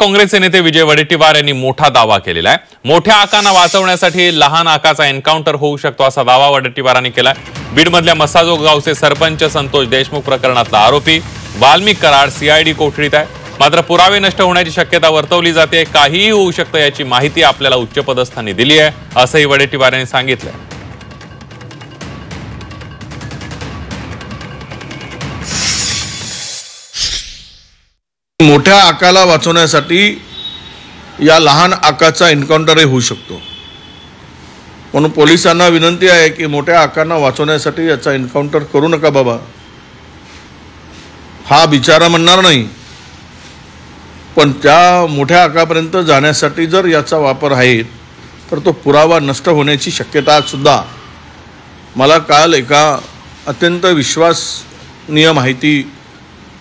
काँग्रेसचे नेते विजय वडेट्टीवार यांनी मोठा दावा केलेला आहे। मोठ्या आकांना वाचवण्यासाठी लहान आकाचा एन्काउंटर होऊ शकतो असा दावा वडेट्टीवारांनी केलाय। बीडमधल्या मसाजोग गावचे सरपंच संतोष देशमुख प्रकरणातला आरोपी वाल्मिक कराड सीआयडी कोठडीत आहे। मात्र पुरावे नष्ट होण्याची शक्यता वर्तवली जाते। काहीही होऊ शकतं याची माहिती आपल्याला उच्चपदस्थांनी दिली आहे असंही वडेट्टीवार यांनी सांगितलं। मोठ्या आकाला वाचवण्यासाठी या लहान आकाचा एन्काउंटरही होऊ शकतो, म्हणून पोलिसांना विनंती आहे की मोठ्या आकांना वाचवण्यासाठी याचा एन्काउंटर करू नका बाबा। हा बिचारा म्हणणार नाही, पण त्या मोठ्या आकापर्यंत जाण्यासाठी जर याचा वापर आहे तर तो पुरावा नष्ट होण्याची शक्यता सुद्धा मला काल एका अत्यंत विश्वासनीय माहिती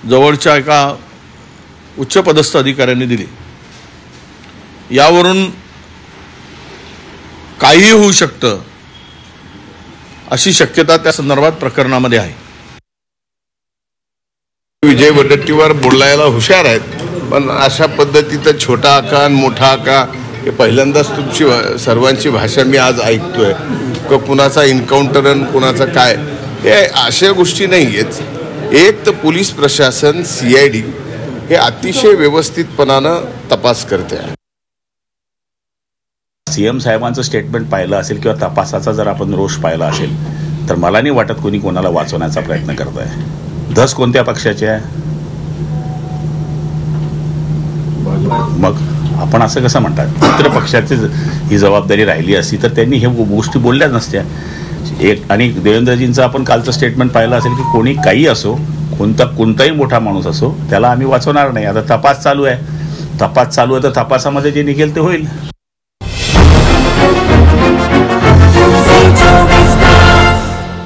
जवळच्या एका उच्चपदस्थ अधिकाऱ्यांनी दिली। यावरून काहीही होऊ शकतं अशी शक्यता त्या संदर्भात प्रकरणामध्ये आहे। विजय वडेट्टीवार बोलायला हुशार आहेत, पण अशा पद्धतीचं छोटा आका आणि मोठा आका हे पहिल्यांदाच तुमची सर्वांची भाषा मी आज ऐकतोय का कुणाचा एन्काउंटर आणि कुणाचा काय, हे अशा गोष्टी नाही आहेत। एक तर पोलीस प्रशासन सीआयडी हे अतिशय व्यवस्थितपणानं तपास करते आहे। सीएम साहेबांचं स्टेटमेंट पाहिलं असेल किंवा तपासाचा जर आपण रोष पाहिला असेल तर मला नाही वाटत कोणी कोणाला वाचवण्याचा प्रयत्न करत आहे। धस कोणत्या पक्षाचे आहे? मग आपण असं कसं म्हणतात? मित्र पक्षाची ही जबाबदारी राहिली असती तर त्यांनी हे गोष्टी बोलल्या नसत्या। एक आणि देवेंद्रजींचं आपण कालचं स्टेटमेंट पाहिलं असेल की कोणी काही असो, कोणताही मोठा माणूस असो, त्याला आम्ही वाचवणार नाही। आता तपास चालू आहे तर तपासामध्ये जे निघेल ते होईल।